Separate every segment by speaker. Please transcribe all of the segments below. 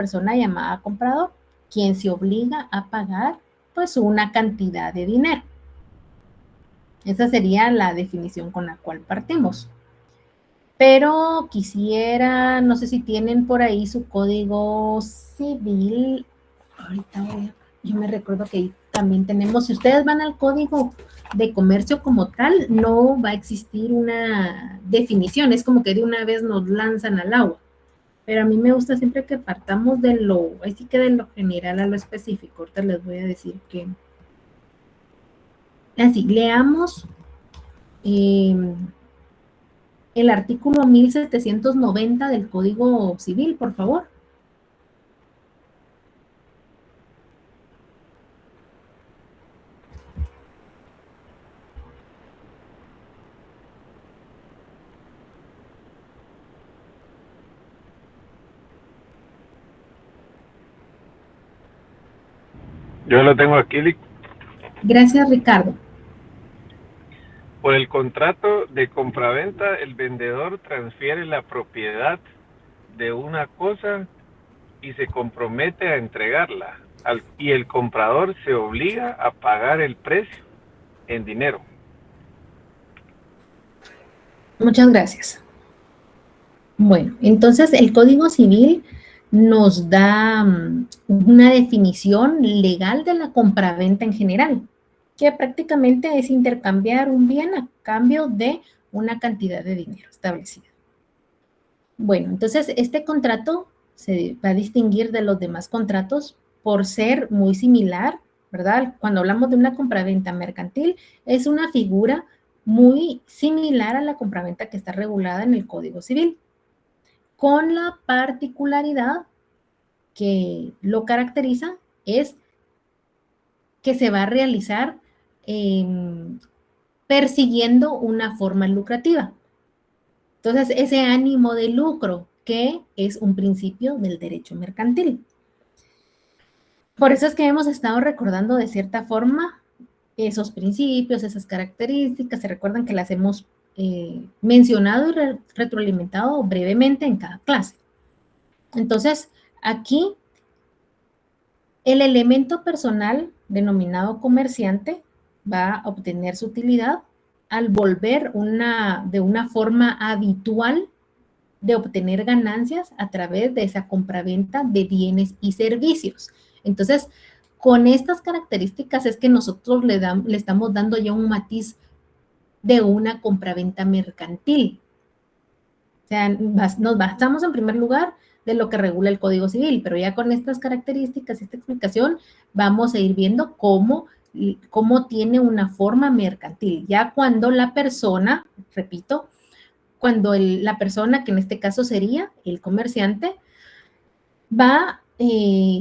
Speaker 1: persona llamada comprador, quien se obliga a pagar pues una cantidad de dinero. Esa sería la definición con la cual partimos. Pero quisiera, no sé si tienen por ahí su código civil. Ahorita yo me recuerdo que también tenemos, si ustedes van al código de comercio como tal, no va a existir una definición, es como que de una vez nos lanzan al agua. Pero a mí me gusta siempre que partamos de lo, así que de lo general a lo específico. Ahorita les voy a decir que, así, leamos el artículo 1790 del Código Civil, por favor.
Speaker 2: Yo lo tengo aquí, Lick.
Speaker 1: Gracias, Ricardo.
Speaker 2: Por el contrato de compraventa, el vendedor transfiere la propiedad de una cosa y se compromete a entregarla, y el comprador se obliga a pagar el precio en dinero.
Speaker 1: Muchas gracias. Bueno, entonces el Código Civil nos da una definición legal de la compraventa en general, que prácticamente es intercambiar un bien a cambio de una cantidad de dinero establecida. Bueno, entonces este contrato se va a distinguir de los demás contratos por ser muy similar, ¿verdad? Cuando hablamos de una compraventa mercantil, es una figura muy similar a la compraventa que está regulada en el Código Civil, con la particularidad que lo caracteriza es que se va a realizar persiguiendo una forma lucrativa. Entonces, ese ánimo de lucro que es un principio del derecho mercantil. Por eso es que hemos estado recordando de cierta forma esos principios, esas características. Se recuerdan que las hemos mencionado y retroalimentado brevemente en cada clase. Entonces, aquí el elemento personal denominado comerciante va a obtener su utilidad al volver de una forma habitual de obtener ganancias a través de esa compraventa de bienes y servicios. Entonces, con estas características es que nosotros le estamos dando ya un matiz de una compraventa mercantil. O sea, nos basamos en primer lugar de lo que regula el Código Civil, pero ya con estas características, esta explicación, vamos a ir viendo cómo tiene una forma mercantil. Ya cuando la persona, repito, cuando la persona, que en este caso sería el comerciante, va a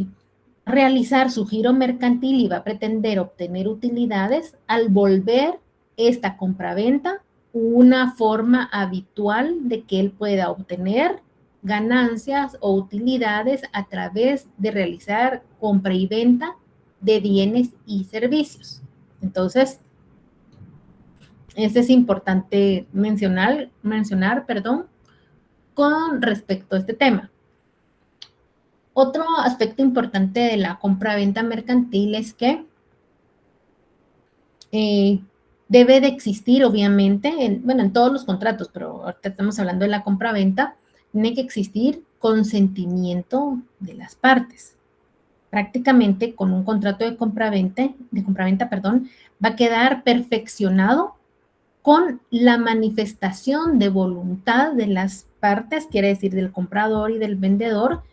Speaker 1: realizar su giro mercantil y va a pretender obtener utilidades al volver esta compraventa una forma habitual de que él pueda obtener ganancias o utilidades a través de realizar compra y venta de bienes y servicios. Entonces, es importante mencionar, con respecto a este tema. Otro aspecto importante de la compra-venta mercantil es que debe de existir, obviamente, en todos los contratos, pero ahorita estamos hablando de la compra-venta, tiene que existir consentimiento de las partes. Prácticamente con un contrato de compra-venta, va a quedar perfeccionado con la manifestación de voluntad de las partes, quiere decir del comprador y del vendedor,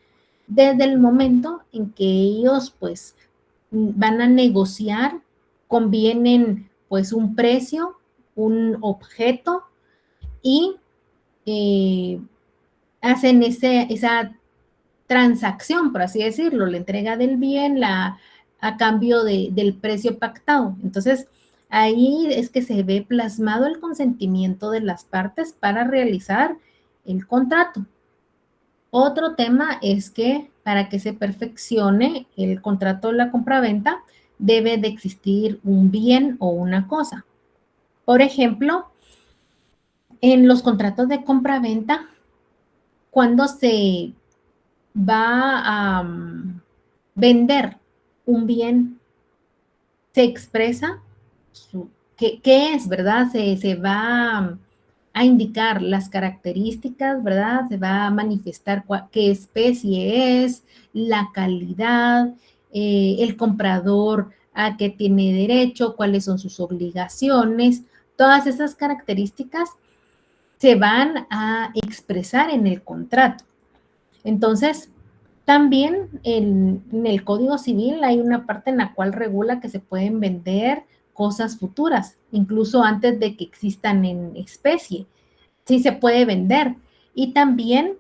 Speaker 1: desde el momento en que ellos pues van a negociar, convienen pues un precio, un objeto y hacen esa transacción, por así decirlo, la entrega del bien a cambio del precio pactado. Entonces, ahí es que se ve plasmado el consentimiento de las partes para realizar el contrato. Otro tema es que para que se perfeccione el contrato de la compraventa, debe de existir un bien o una cosa. Por ejemplo, en los contratos de compraventa, cuando se va a vender un bien, se expresa qué es, ¿verdad? Se va a indicar las características, ¿verdad? Se va a manifestar qué especie es, la calidad, el comprador a qué tiene derecho, cuáles son sus obligaciones. Todas esas características se van a expresar en el contrato. Entonces, también en el Código Civil hay una parte en la cual regula que se pueden vender cosas futuras, incluso antes de que existan en especie. Sí se puede vender. Y también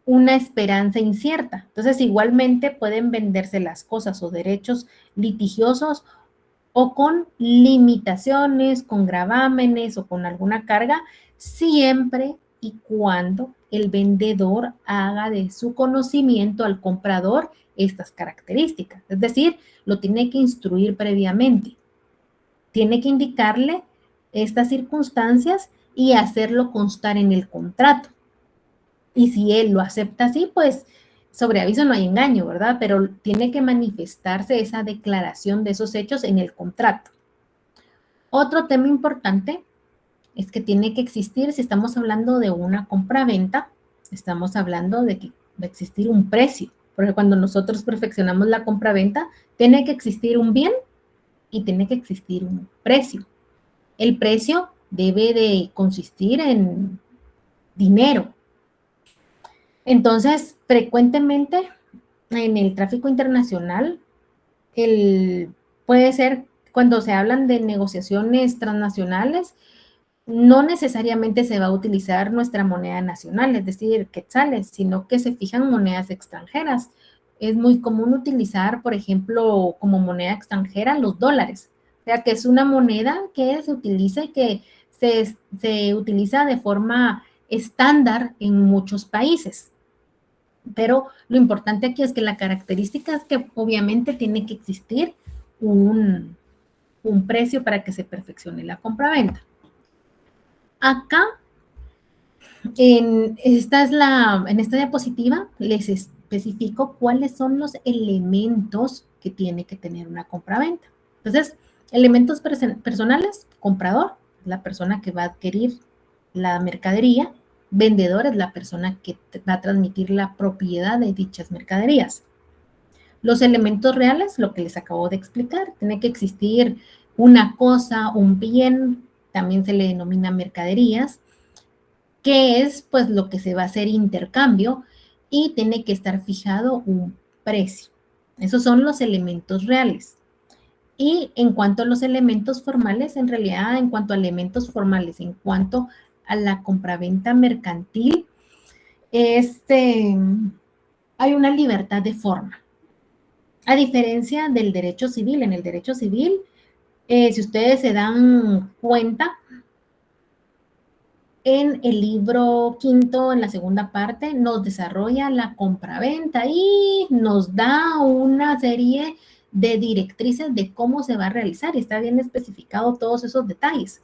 Speaker 1: una esperanza incierta. Entonces, igualmente pueden venderse las cosas o derechos litigiosos o con limitaciones, con gravámenes o con alguna carga, siempre y cuando el vendedor haga de su conocimiento al comprador estas características. Es decir, lo tiene que instruir previamente. Tiene que indicarle estas circunstancias y hacerlo constar en el contrato. Y si él lo acepta así, pues sobre aviso no hay engaño, ¿verdad? Pero tiene que manifestarse esa declaración de esos hechos en el contrato. Otro tema importante es que tiene que existir, si estamos hablando de una compra-venta, estamos hablando de que va a existir un precio, porque cuando nosotros perfeccionamos la compra-venta, tiene que existir un bien y tiene que existir un precio. El precio debe de consistir en dinero. Entonces, frecuentemente en el tráfico internacional, puede ser cuando se hablan de negociaciones transnacionales, no necesariamente se va a utilizar nuestra moneda nacional, es decir, quetzales, sino que se fijan monedas extranjeras. Es muy común utilizar, por ejemplo, como moneda extranjera los dólares, o sea, que es una moneda que se utiliza y que se utiliza de forma estándar en muchos países. Pero lo importante aquí es que la característica es que obviamente tiene que existir un precio para que se perfeccione la compraventa. Acá, en esta diapositiva, les especifico cuáles son los elementos que tiene que tener una compraventa. Entonces, elementos personales, comprador, la persona que va a adquirir la mercadería. Vendedor es la persona que va a transmitir la propiedad de dichas mercaderías. Los elementos reales, lo que les acabo de explicar, tiene que existir una cosa, un bien, también se le denomina mercaderías, que es pues lo que se va a hacer intercambio y tiene que estar fijado un precio. Esos son los elementos reales. Y en cuanto a los elementos formales, en realidad, en cuanto a elementos formales, en cuanto a la compraventa mercantil, hay una libertad de forma. A diferencia del derecho civil, en el derecho civil, si ustedes se dan cuenta, en el libro quinto, en la segunda parte, nos desarrolla la compraventa y nos da una serie de directrices de cómo se va a realizar y está bien especificado todos esos detalles.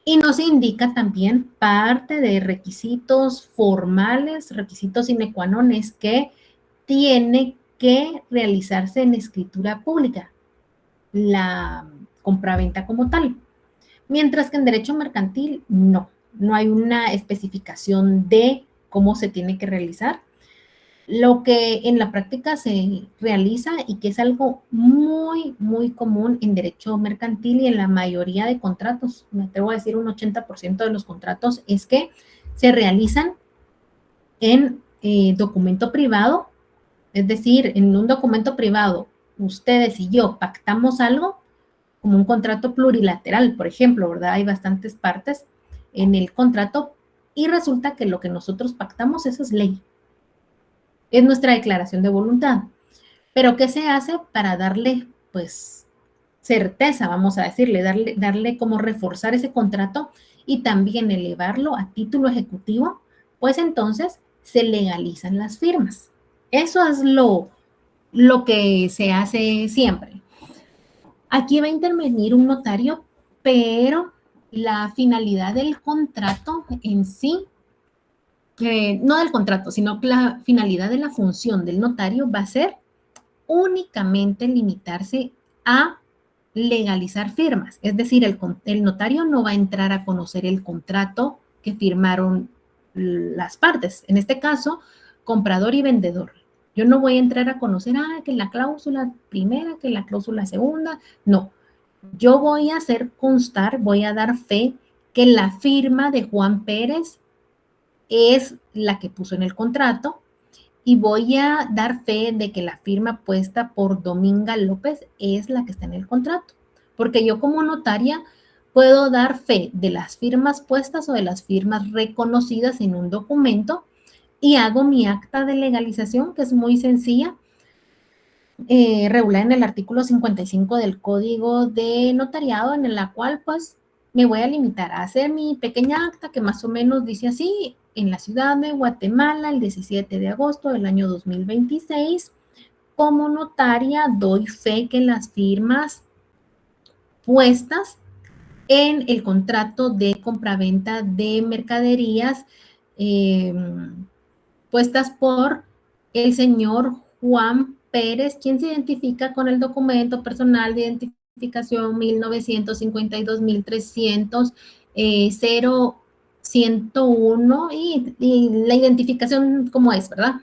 Speaker 1: Y nos indica también parte de requisitos formales, requisitos sine qua non, que tiene que realizarse en escritura pública, la compraventa como tal. Mientras que en derecho mercantil no hay una especificación de cómo se tiene que realizar. Lo que en la práctica se realiza y que es algo muy, muy común en derecho mercantil y en la mayoría de contratos, me atrevo a decir un 80% de los contratos, es que se realizan en documento privado, es decir, en un documento privado, ustedes y yo pactamos algo, como un contrato plurilateral, por ejemplo, ¿verdad? Hay bastantes partes en el contrato y resulta que lo que nosotros pactamos, eso es ley. Es nuestra declaración de voluntad. Pero ¿qué se hace para darle, pues, certeza, vamos a decirle, darle como reforzar ese contrato y también elevarlo a título ejecutivo? Pues entonces se legalizan las firmas. Eso es lo que se hace siempre. Aquí va a intervenir un notario, pero la finalidad del contrato en sí no del contrato, sino que la finalidad de la función del notario va a ser únicamente limitarse a legalizar firmas. Es decir, el notario no va a entrar a conocer el contrato que firmaron las partes. En este caso, comprador y vendedor. Yo no voy a entrar a conocer, que la cláusula primera, que la cláusula segunda. No, yo voy a hacer constar, voy a dar fe que la firma de Juan Pérez es la que puso en el contrato y voy a dar fe de que la firma puesta por Dominga López es la que está en el contrato. Porque yo como notaria puedo dar fe de las firmas puestas o de las firmas reconocidas en un documento y hago mi acta de legalización, que es muy sencilla, regulada en el artículo 55 del Código de Notariado, en la cual pues me voy a limitar a hacer mi pequeña acta que más o menos dice así: en la ciudad de Guatemala, el 17 de agosto del año 2026, como notaria doy fe que las firmas puestas en el contrato de compraventa de mercaderías eh, puestas por el señor Juan Pérez, quien se identifica con el documento personal de identificación 1952.300, 0101 y la identificación como es, ¿verdad?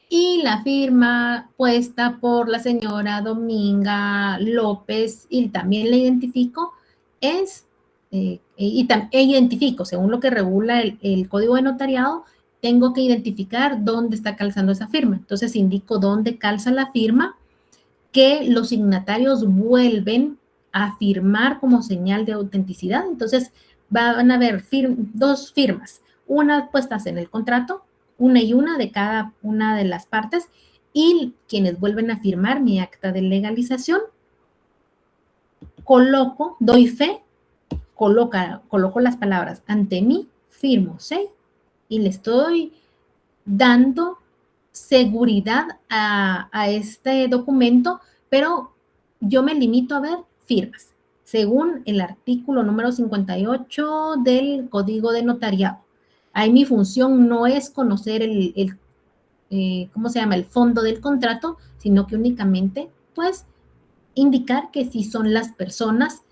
Speaker 1: Y la firma puesta por la señora Dominga López, y también la identifico, es, identifico, según lo que regula el Código de Notariado, tengo que identificar dónde está calzando esa firma. Entonces indico dónde calza la firma, que los signatarios vuelven a firmar como señal de autenticidad. Entonces van a haber dos firmas, una puestas en el contrato, una y una de cada una de las partes, y quienes vuelven a firmar mi acta de legalización, doy fe, coloco las palabras ante mí, firmo, ¿sí? Y le estoy dando seguridad a este documento, pero yo me limito a ver firmas, según el artículo número 58 del Código de Notariado. Ahí mi función no es conocer ¿cómo se llama?, el fondo del contrato, sino que únicamente, pues, indicar que sí son las personas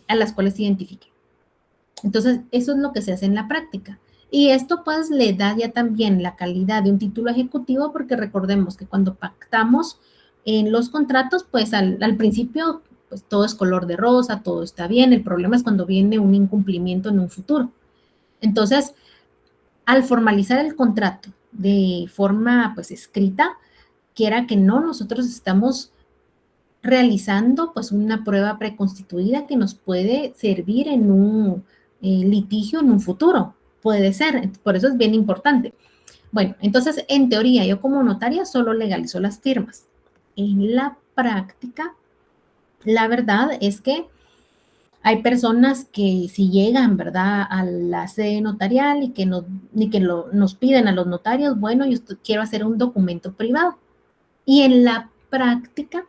Speaker 1: a las cuales se identifique. Entonces, eso es lo que se hace en la práctica. Y esto pues le da ya también la calidad de un título ejecutivo, porque recordemos que cuando pactamos en los contratos, pues al principio pues todo es color de rosa, todo está bien. El problema es cuando viene un incumplimiento en un futuro. Entonces, al formalizar el contrato de forma pues escrita, quiera que no, nosotros estamos realizando pues una prueba preconstituida que nos puede servir en un litigio en un futuro. Puede ser, por eso es bien importante. Bueno, entonces en teoría yo como notaria solo legalizo las firmas. En la práctica, la verdad es que hay personas que si llegan, ¿verdad?, a la sede notarial y que nos piden a los notarios, bueno, yo quiero hacer un documento privado. Y en la práctica,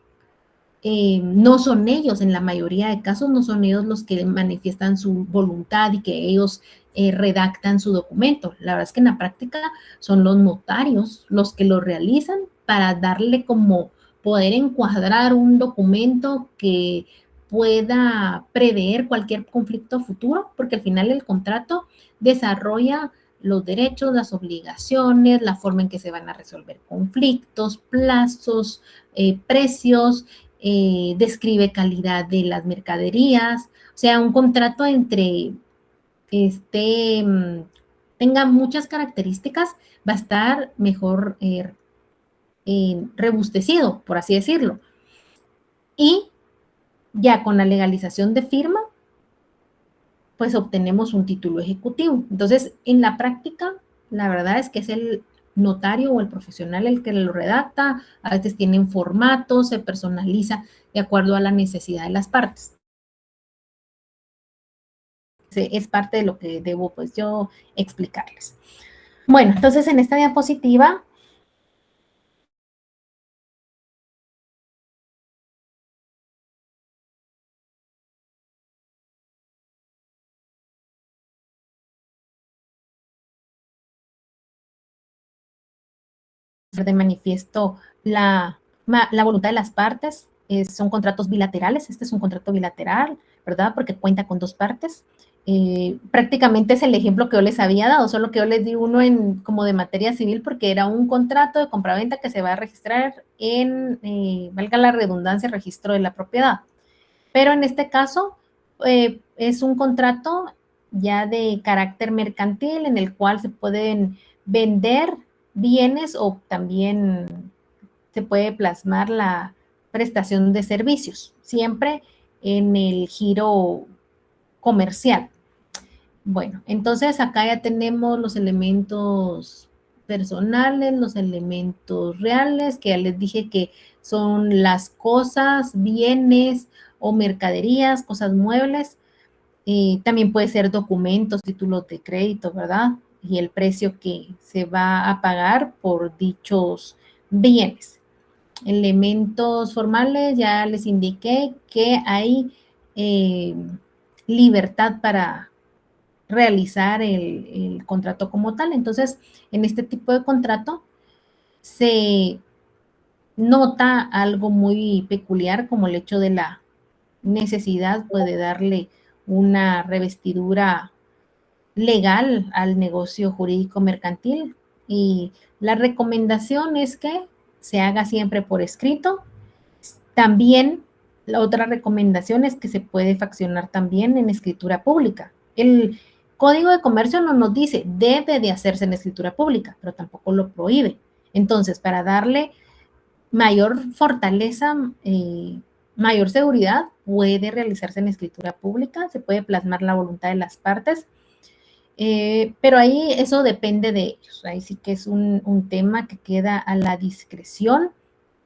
Speaker 1: no son ellos, en la mayoría de casos no son ellos los que manifiestan su voluntad y que ellos redactan su documento. La verdad es que en la práctica son los notarios los que lo realizan para darle como poder encuadrar un documento que pueda prever cualquier conflicto futuro, porque al final el contrato desarrolla los derechos, las obligaciones, la forma en que se van a resolver conflictos, plazos, precios, describe calidad de las mercaderías, o sea, un contrato este, tenga muchas características, va a estar mejor rebustecido, por así decirlo. Y ya con la legalización de firma, pues obtenemos un título ejecutivo. Entonces, en la práctica, la verdad es que es el notario o el profesional el que lo redacta, a veces tienen formatos, se personaliza de acuerdo a la necesidad de las partes. Es parte de lo que debo pues yo explicarles. Bueno, entonces en esta diapositiva de manifiesto la voluntad de las partes. Son contratos bilaterales. Este es un contrato bilateral, ¿verdad? Porque cuenta con dos partes. Prácticamente es el ejemplo que yo les había dado, solo que yo les di uno como de materia civil porque era un contrato de compraventa que se va a registrar en, valga la redundancia, registro de la propiedad. Pero en este caso es un contrato ya de carácter mercantil en el cual se pueden vender bienes o también se puede plasmar la prestación de servicios, siempre en el giro comercial. Bueno, entonces acá ya tenemos los elementos personales, los elementos reales, que ya les dije que son las cosas, bienes o mercaderías, cosas muebles. También puede ser documentos, títulos de crédito, ¿verdad? Y el precio que se va a pagar por dichos bienes. Elementos formales, ya les indiqué que hay libertad para realizar el contrato como tal. Entonces, en este tipo de contrato se nota algo muy peculiar como el hecho de la necesidad puede darle una revestidura legal al negocio jurídico mercantil y la recomendación es que se haga siempre por escrito. También la otra recomendación es que se puede faccionar también en escritura pública. El Código de Comercio no nos dice debe de hacerse en escritura pública, pero tampoco lo prohíbe. Entonces, para darle mayor fortaleza, mayor seguridad, puede realizarse en escritura pública, se puede plasmar la voluntad de las partes, pero ahí eso depende de ellos. Ahí sí que es un tema que queda a la discreción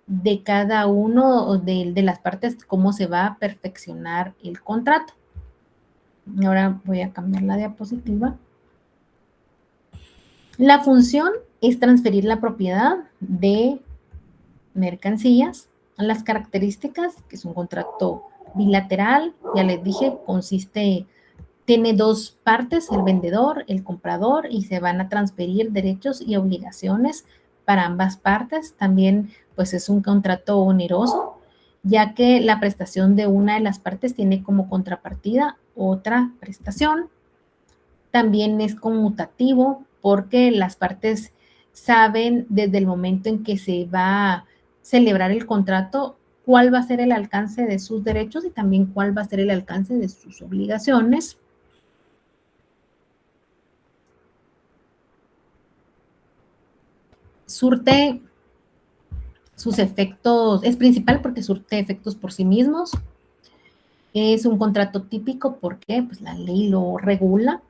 Speaker 1: de cada uno de las partes, cómo se va a perfeccionar el contrato. Ahora voy a cambiar la diapositiva. La función es transferir la propiedad de mercancías. Las características, que es un contrato bilateral, ya les dije, tiene dos partes, el vendedor, el comprador, y se van a transferir derechos y obligaciones para ambas partes. También, pues, es un contrato oneroso, ya que la prestación de una de las partes tiene como contrapartida otra prestación. También es conmutativo porque las partes saben desde el momento en que se va a celebrar el contrato cuál va a ser el alcance de sus derechos y también cuál va a ser el alcance de sus obligaciones. Surte sus efectos, es principal porque surte efectos por sí mismos. Es un contrato típico porque pues, la ley lo regula.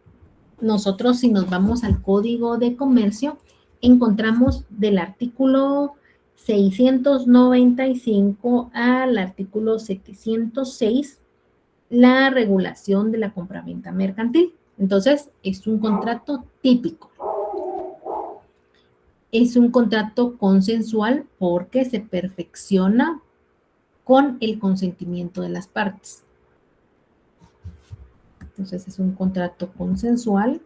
Speaker 1: Nosotros, si nos vamos al Código de Comercio, encontramos del artículo 695 al artículo 706 la regulación de la compraventa mercantil. Entonces, es un contrato típico. Es un contrato consensual porque se perfecciona con el consentimiento de las partes. Entonces, es un contrato consensual.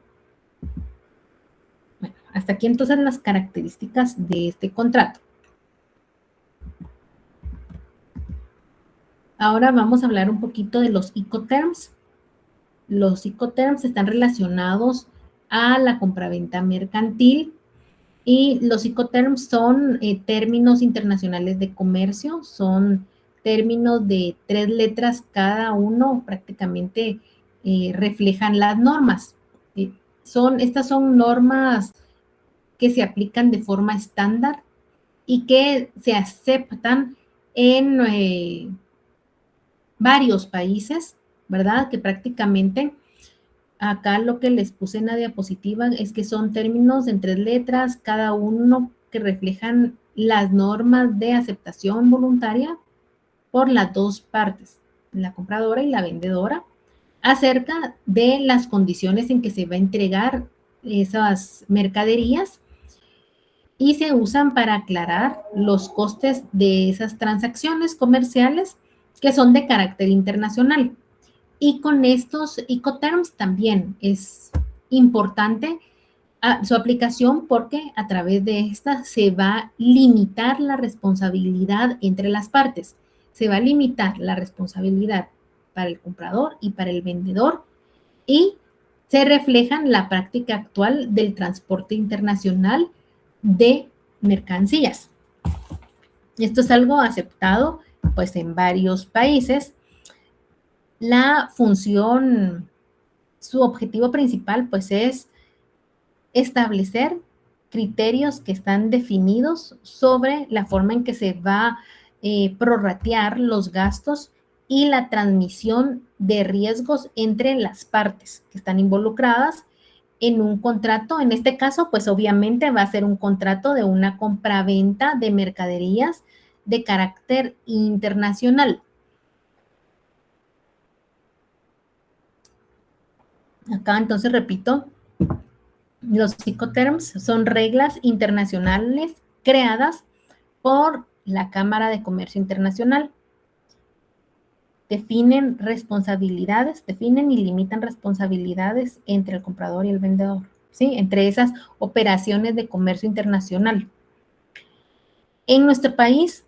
Speaker 1: Bueno, hasta aquí entonces las características de este contrato. Ahora vamos a hablar un poquito de los Incoterms. Los Incoterms están relacionados a la compraventa mercantil y los Incoterms son términos internacionales de comercio, son términos de 3 letras cada uno, prácticamente reflejan las normas. Estas son normas que se aplican de forma estándar y que se aceptan en varios países, ¿verdad? Que prácticamente acá lo que les puse en la diapositiva es que son términos en 3 letras, cada uno que reflejan las normas de aceptación voluntaria por las dos partes, la compradora y la vendedora, acerca de las condiciones en que se va a entregar esas mercaderías y se usan para aclarar los costes de esas transacciones comerciales que son de carácter internacional. Y con estos Incoterms también es importante su aplicación porque a través de esta se va a limitar la responsabilidad entre las partes. Se va a limitar la responsabilidad para el comprador y para el vendedor y se refleja en la práctica actual del transporte internacional de mercancías. Esto es algo aceptado pues en varios países. La función, su objetivo principal pues es establecer criterios que están definidos sobre la forma en que se va a prorratear los gastos y la transmisión de riesgos entre las partes que están involucradas en un contrato. En este caso, pues obviamente va a ser un contrato de una compra-venta de mercaderías de carácter internacional. Acá entonces repito, los Incoterms son reglas internacionales creadas por la Cámara de Comercio Internacional. Definen responsabilidades, definen y limitan responsabilidades entre el comprador y el vendedor, ¿sí? Entre esas operaciones de comercio internacional. En nuestro país,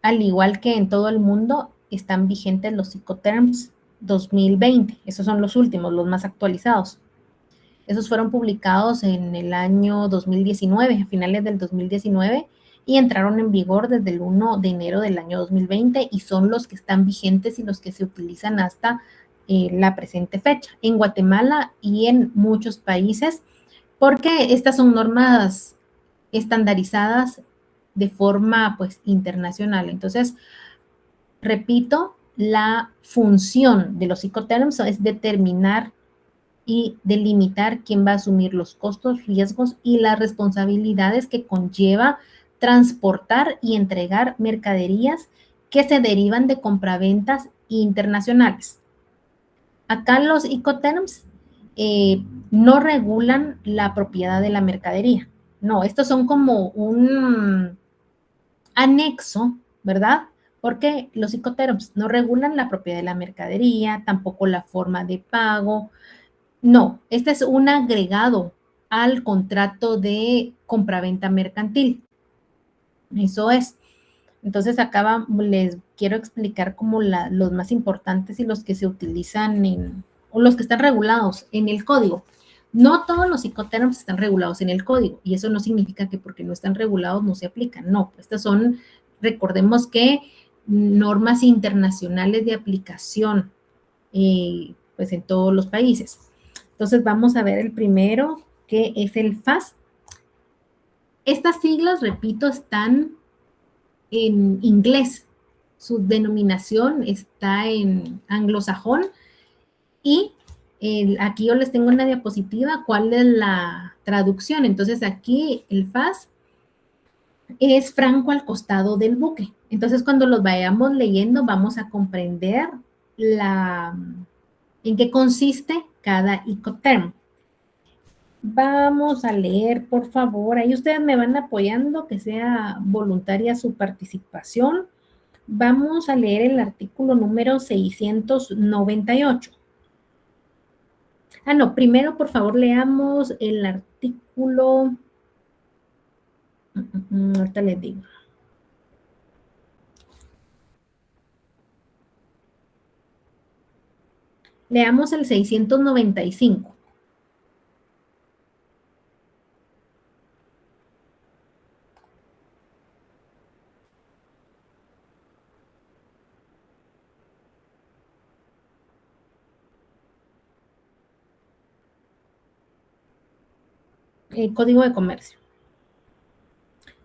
Speaker 1: al igual que en todo el mundo, están vigentes los Incoterms 2020. Esos son los últimos, los más actualizados. Esos fueron publicados en el año 2019, a finales del 2019, y entraron en vigor desde el 1 de enero del año 2020 y son los que están vigentes y los que se utilizan hasta la presente fecha en Guatemala y en muchos países, porque estas son normas estandarizadas de forma pues internacional. Entonces, repito, la función de los Incoterms es determinar y delimitar quién va a asumir los costos, riesgos y las responsabilidades que conlleva transportar y entregar mercaderías que se derivan de compraventas internacionales. Acá los Incoterms no regulan la propiedad de la mercadería. No, estos son como un anexo, ¿verdad? Porque los Incoterms no regulan la propiedad de la mercadería, tampoco la forma de pago. No, este es un agregado al contrato de compraventa mercantil. Eso es. Entonces acá les quiero explicar como los más importantes y los que se utilizan o los que están regulados en el código. No todos los Incoterms están regulados en el código y eso no significa que porque no están regulados no se aplican. No, estas son, recordemos que normas internacionales de aplicación pues en todos los países. Entonces vamos a ver el primero, que es el FAS. Estas siglas, repito, están en inglés. Su denominación está en anglosajón y aquí yo les tengo una diapositiva cuál es la traducción. Entonces aquí el FAS es franco al costado del buque. Entonces cuando los vayamos leyendo vamos a comprender en qué consiste cada Incoterm. Vamos a leer, por favor. Ahí ustedes me van apoyando, que sea voluntaria su participación. Vamos a leer el artículo número 698. Ah, no, primero, por favor, leamos el artículo. Ahorita les digo. Leamos el 695. El Código de Comercio.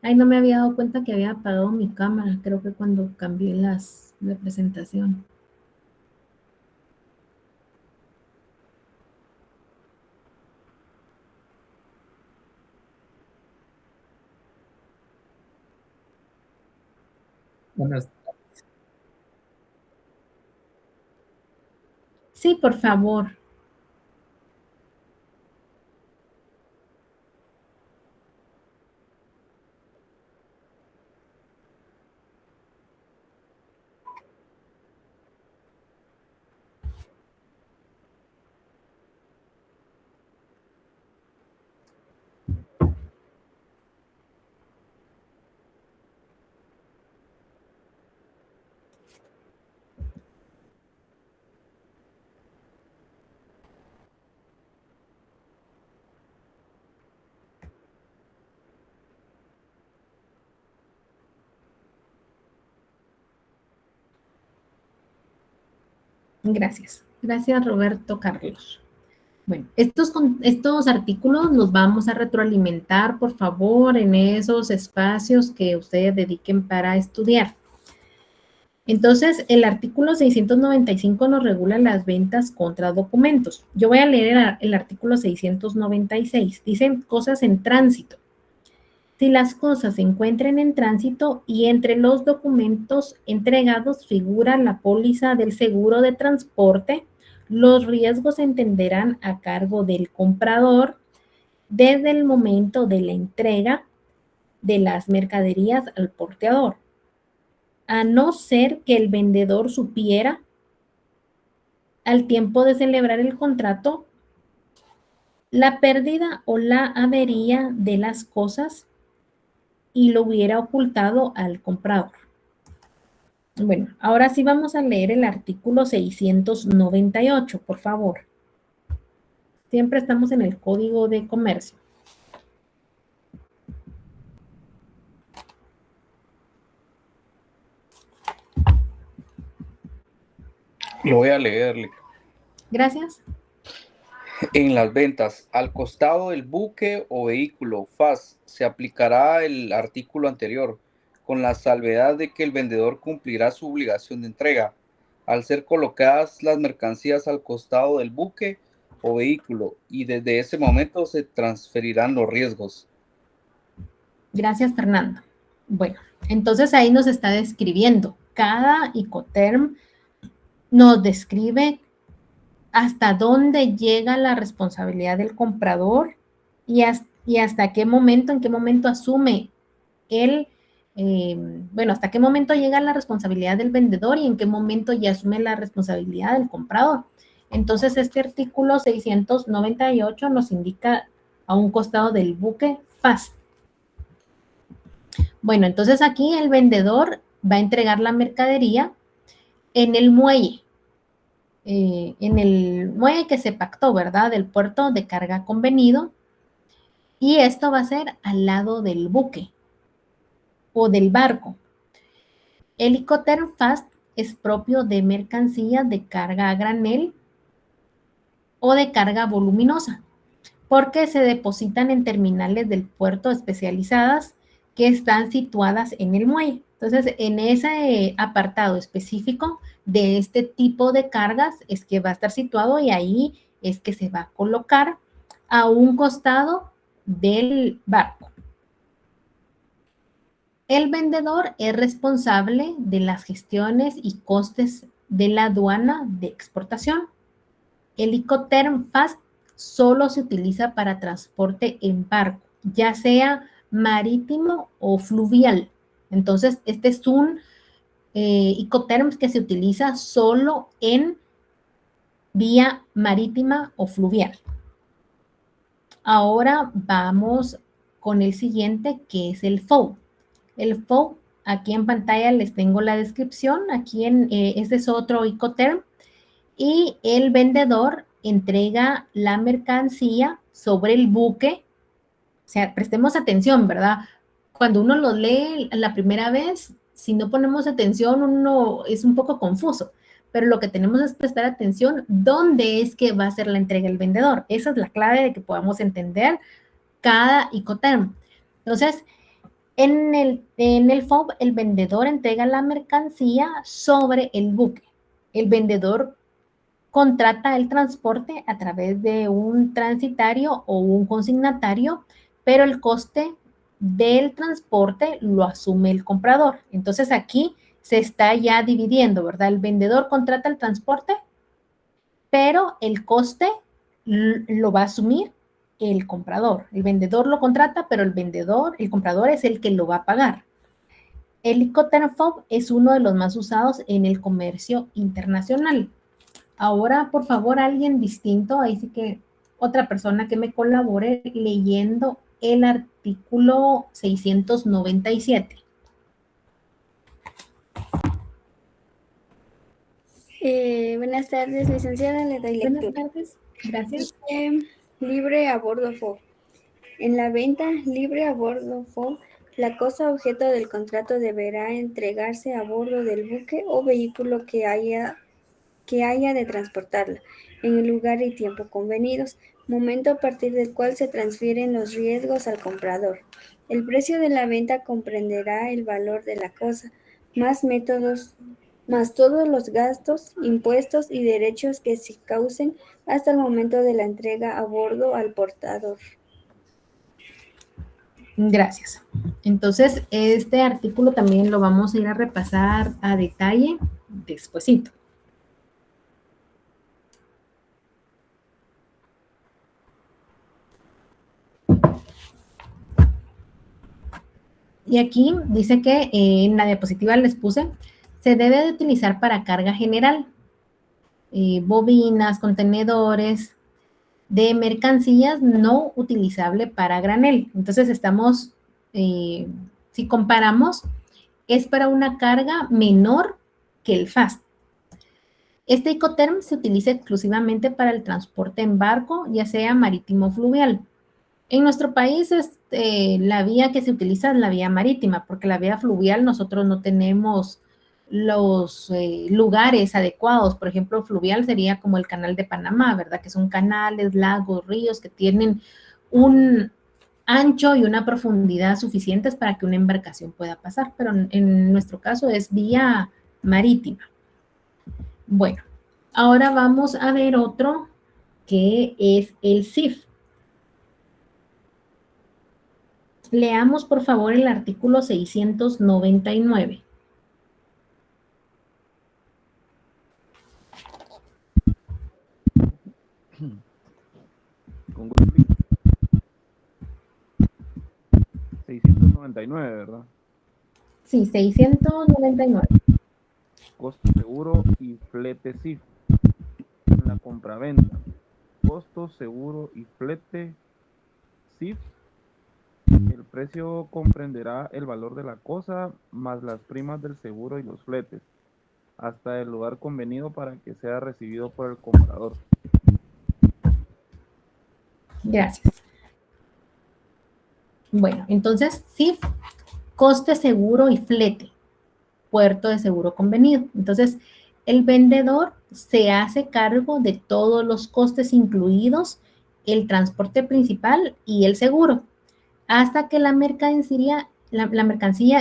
Speaker 1: Ay, no me había dado cuenta que había apagado mi cámara, creo que cuando cambié la presentación.
Speaker 3: Buenas.
Speaker 1: Sí, por favor. Gracias. Gracias, Roberto Carlos. Bueno, estos artículos los vamos a retroalimentar, por favor, en esos espacios que ustedes dediquen para estudiar. Entonces, el artículo 695 nos regula las ventas contra documentos. Yo voy a leer el artículo 696. Dice cosas en tránsito. Si las cosas se encuentran en tránsito y entre los documentos entregados figura la póliza del seguro de transporte, los riesgos se entenderán a cargo del comprador desde el momento de la entrega de las mercaderías al porteador, a no ser que el vendedor supiera al tiempo de celebrar el contrato la pérdida o la avería de las cosas y lo hubiera ocultado al comprador. Bueno, ahora sí vamos a leer el artículo 698, por favor. Siempre estamos en el Código de Comercio.
Speaker 3: Lo voy a leer.
Speaker 1: Gracias.
Speaker 3: En las ventas, al costado del buque o vehículo FAS se aplicará el artículo anterior, con la salvedad de que el vendedor cumplirá su obligación de entrega, al ser colocadas las mercancías al costado del buque o vehículo, y desde ese momento se transferirán los riesgos.
Speaker 1: Gracias, Fernando. Bueno, entonces ahí nos está describiendo. Cada Icoterm nos describe hasta dónde llega la responsabilidad del comprador y hasta qué momento, en qué momento asume él, hasta qué momento llega la responsabilidad del vendedor y en qué momento ya asume la responsabilidad del comprador. Entonces, este artículo 698 nos indica a un costado del buque FAS. Bueno, entonces aquí el vendedor va a entregar la mercadería en el muelle. En el muelle que se pactó, ¿verdad? Del puerto de carga convenido. Y esto va a ser al lado del buque o del barco. El Icoterm Fast es propio de mercancías de carga a granel o de carga voluminosa, porque se depositan en terminales del puerto especializadas que están situadas en el muelle. Entonces, en ese apartado específico de este tipo de cargas es que va a estar situado y ahí es que se va a colocar a un costado del barco. El vendedor es responsable de las gestiones y costes de la aduana de exportación. El Icoterm Fast solo se utiliza para transporte en barco, ya sea marítimo o fluvial. Entonces, este es un Icoterm que se utiliza solo en vía marítima o fluvial. Ahora vamos con el siguiente, que es el FOB. El FOB, aquí en pantalla les tengo la descripción. Aquí este es otro Icoterm. Y el vendedor entrega la mercancía sobre el buque. O sea, prestemos atención, ¿verdad? Cuando uno lo lee la primera vez, si no ponemos atención, uno es un poco confuso. Pero lo que tenemos es prestar atención dónde es que va a ser la entrega el vendedor. Esa es la clave de que podamos entender cada Icoterm. Entonces, en el FOB, el vendedor entrega la mercancía sobre el buque. El vendedor contrata el transporte a través de un transitario o un consignatario, pero el coste del transporte lo asume el comprador. Entonces aquí se está ya dividiendo, ¿verdad? El vendedor contrata el transporte, pero el coste lo va a asumir el comprador. El vendedor lo contrata, pero el comprador es el que lo va a pagar. El Icoterm FOB es uno de los más usados en el comercio internacional. Ahora, por favor, alguien distinto, ahí sí que otra persona que me colabore leyendo el artículo 697.
Speaker 4: Buenas tardes, licenciada, le doy lectura.
Speaker 1: Buenas tardes, gracias.
Speaker 4: Libre a bordo FOB. En la venta libre a bordo FOB, la cosa objeto del contrato deberá entregarse a bordo del buque o vehículo que haya que haya de transportarla, en el lugar y tiempo convenidos, momento a partir del cual se transfieren los riesgos al comprador. El precio de la venta comprenderá el valor de la cosa, más todos los gastos, impuestos y derechos que se causen hasta el momento de la entrega a bordo al portador.
Speaker 1: Gracias. Entonces, este artículo también lo vamos a ir a repasar a detalle despuesito. Y aquí dice que en la diapositiva les puse, se debe de utilizar para carga general, bobinas, contenedores, de mercancías no utilizable para granel. Entonces estamos, si comparamos, es para una carga menor que el FAST. Este Incoterm se utiliza exclusivamente para el transporte en barco, ya sea marítimo o fluvial. En nuestro país, la vía que se utiliza es la vía marítima, porque la vía fluvial nosotros no tenemos los lugares adecuados. Por ejemplo, fluvial sería como el canal de Panamá, ¿verdad? Que son canales, lagos, ríos que tienen un ancho y una profundidad suficientes para que una embarcación pueda pasar, pero en nuestro caso es vía marítima. Bueno, ahora vamos a ver otro que es el CIF. Leamos, por favor, el artículo 699.
Speaker 5: Con gusto. 699, ¿verdad?
Speaker 1: Sí, 699.
Speaker 5: Costo seguro y flete CIF. En la compraventa. Costo seguro y flete CIF. El precio comprenderá el valor de la cosa más las primas del seguro y los fletes, hasta el lugar convenido para que sea recibido por el comprador.
Speaker 1: Gracias. Bueno, entonces, CIF, coste seguro y flete, puerto de seguro convenido. Entonces, el vendedor se hace cargo de todos los costes, incluidos el transporte principal y el seguro, hasta que la mercancía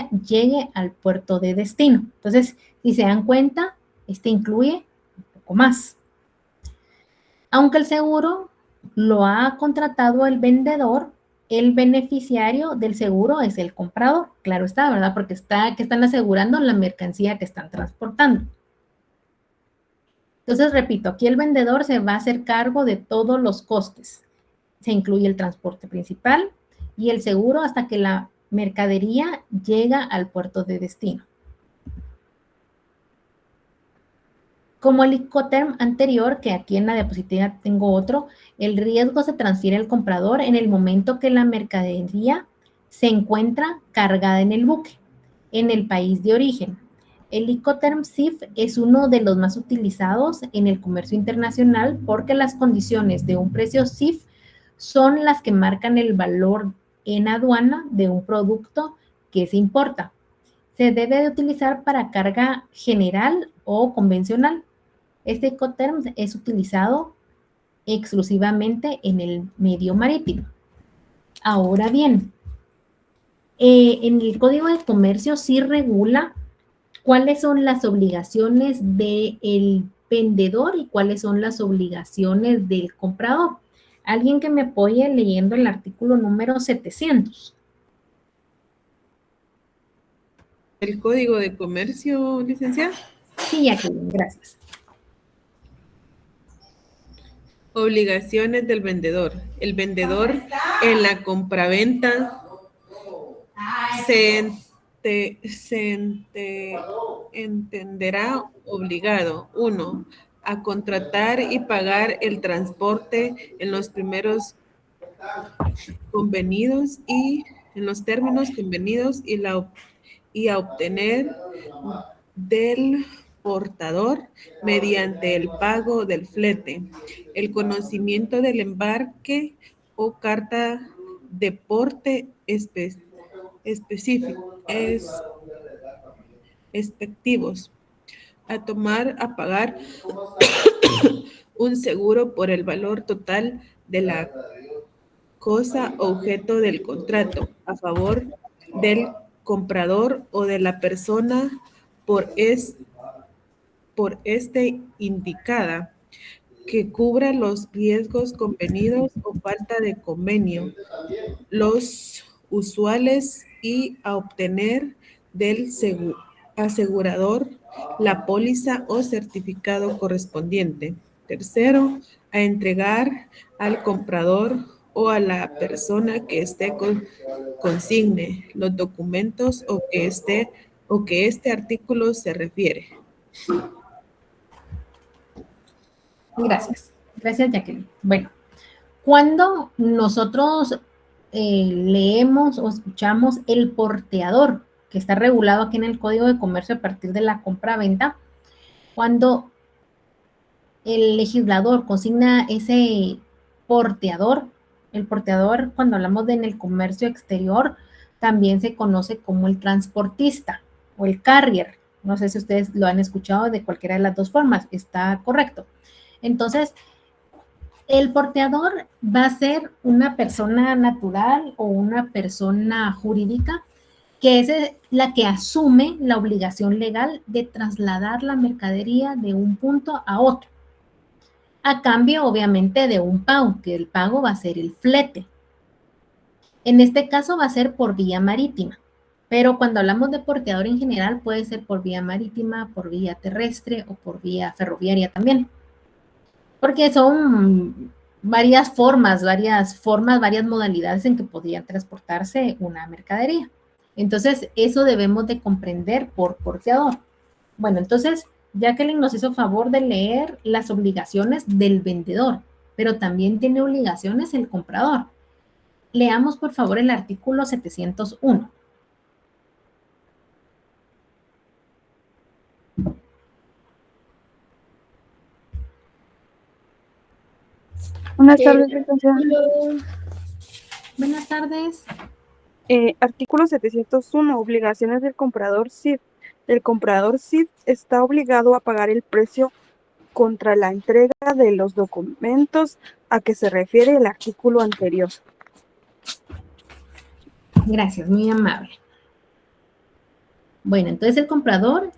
Speaker 1: llegue al puerto de destino. Entonces, si se dan cuenta, este incluye un poco más. Aunque el seguro lo ha contratado el vendedor, el beneficiario del seguro es el comprador. Claro está, ¿verdad? Porque están asegurando la mercancía que están transportando. Entonces, repito, aquí el vendedor se va a hacer cargo de todos los costes. Se incluye el transporte principal y el seguro hasta que la mercadería llega al puerto de destino. Como el Incoterm anterior, que aquí en la diapositiva tengo otro, el riesgo se transfiere al comprador en el momento que la mercadería se encuentra cargada en el buque, en el país de origen. El Incoterm CIF es uno de los más utilizados en el comercio internacional porque las condiciones de un precio CIF son las que marcan el valor en aduana de un producto que se importa. Se debe de utilizar para carga general o convencional. Este Incoterm es utilizado exclusivamente en el medio marítimo. Ahora bien, en el Código de Comercio sí regula cuáles son las obligaciones del vendedor y cuáles son las obligaciones del comprador. Alguien que me apoye leyendo el artículo número 700.
Speaker 6: ¿El Código de Comercio, licenciada?
Speaker 1: Sí, Jacqueline, gracias.
Speaker 6: Obligaciones del vendedor. El vendedor en la compraventa se entenderá obligado, 1, a contratar y pagar el transporte en los primeros convenidos y en los términos convenidos y a obtener del portador mediante el pago del flete, el conocimiento del embarque o carta de porte específico, respectivos, a pagar un seguro por el valor total de la cosa objeto del contrato a favor del comprador o de la persona por este indicada, que cubra los riesgos convenidos o falta de convenio, los usuales, y a obtener del asegurador la póliza o certificado correspondiente. Tercero, a entregar al comprador o a la persona que consigne los documentos o que este artículo se refiere.
Speaker 1: Gracias. Gracias, Jacqueline. Bueno, cuando nosotros leemos o escuchamos el porteador, que está regulado aquí en el Código de Comercio a partir de la compra-venta, cuando el legislador consigna ese porteador, el porteador, cuando hablamos de en el comercio exterior, también se conoce como el transportista o el carrier. No sé si ustedes lo han escuchado de cualquiera de las dos formas, está correcto. Entonces, el porteador va a ser una persona natural o una persona jurídica que es la que asume la obligación legal de trasladar la mercadería de un punto a otro, a cambio, obviamente, de un pago, que el pago va a ser el flete. En este caso va a ser por vía marítima, pero cuando hablamos de porteador en general puede ser por vía marítima, por vía terrestre o por vía ferroviaria también. Porque son varias formas, varias modalidades en que podría transportarse una mercadería. Entonces, eso debemos de comprender por porteador. Bueno, entonces, Jacqueline nos hizo favor de leer las obligaciones del vendedor, pero también tiene obligaciones el comprador. Leamos, por favor, el artículo 701.
Speaker 7: Buenas tardes, licenciada.
Speaker 1: Buenas tardes.
Speaker 7: Artículo 701, obligaciones del comprador CIF. El comprador CIF está obligado a pagar el precio contra la entrega de los documentos a que se refiere el artículo anterior.
Speaker 1: Gracias, muy amable. Bueno, entonces el comprador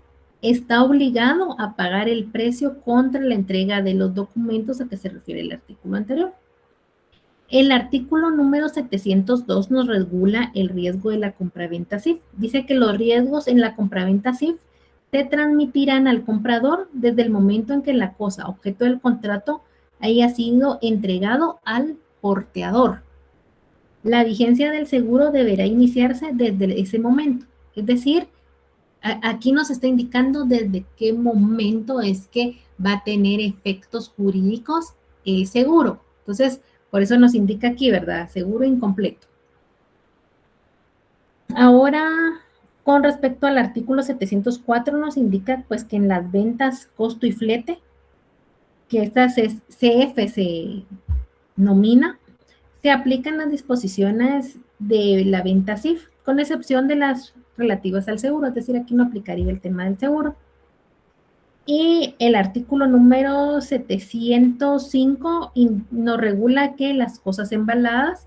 Speaker 1: está obligado a pagar el precio contra la entrega de los documentos a que se refiere el artículo anterior. El artículo número 702 nos regula el riesgo de la compraventa CIF. Dice que los riesgos en la compraventa CIF se transmitirán al comprador desde el momento en que la cosa objeto del contrato haya sido entregado al porteador. La vigencia del seguro deberá iniciarse desde ese momento. Es decir, aquí nos está indicando desde qué momento es que va a tener efectos jurídicos el seguro. Entonces, por eso nos indica aquí, ¿verdad? Seguro incompleto. Ahora, con respecto al artículo 704, nos indica pues que en las ventas costo y flete, que estas CF se nomina, se aplican las disposiciones de la venta CIF, con excepción de las relativas al seguro, es decir, aquí no aplicaría el tema del seguro. Y el artículo número 705 nos regula que las cosas embaladas,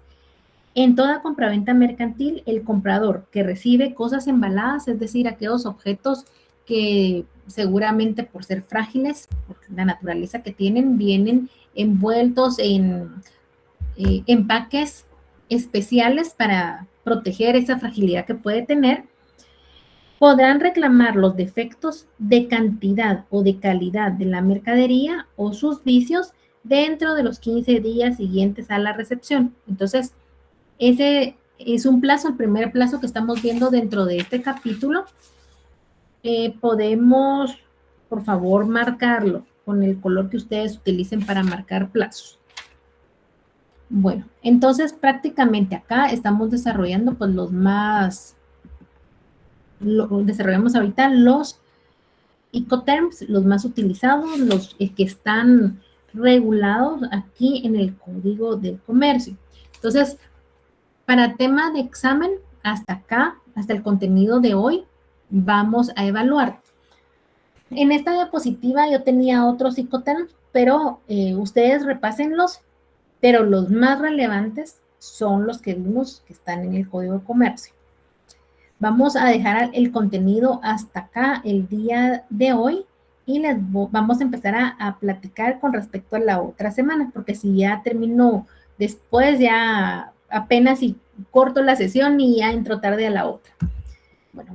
Speaker 1: en toda compraventa mercantil, el comprador que recibe cosas embaladas, es decir, aquellos objetos que seguramente por ser frágiles, por la naturaleza que tienen, vienen envueltos en empaques especiales para proteger esa fragilidad que puede tener, podrán reclamar los defectos de cantidad o de calidad de la mercadería o sus vicios dentro de los 15 días siguientes a la recepción. Entonces, ese es un plazo, el primer plazo que estamos viendo dentro de este capítulo. Podemos, por favor, marcarlo con el color que ustedes utilicen para marcar plazos. Bueno, entonces prácticamente acá estamos desarrollando pues desarrollamos ahorita los Incoterms, los más utilizados, los que están regulados aquí en el Código del Comercio. Entonces, para tema de examen, hasta acá, hasta el contenido de hoy, vamos a evaluar. En esta diapositiva yo tenía otros psicotemas, pero ustedes repásenlos, pero los más relevantes son los que vimos que están en el Código de Comercio. Vamos a dejar el contenido hasta acá el día de hoy y vamos a empezar a platicar con respecto a la otra semana, porque si ya termino después, ya apenas si corto la sesión y ya entro tarde a la otra. Bueno,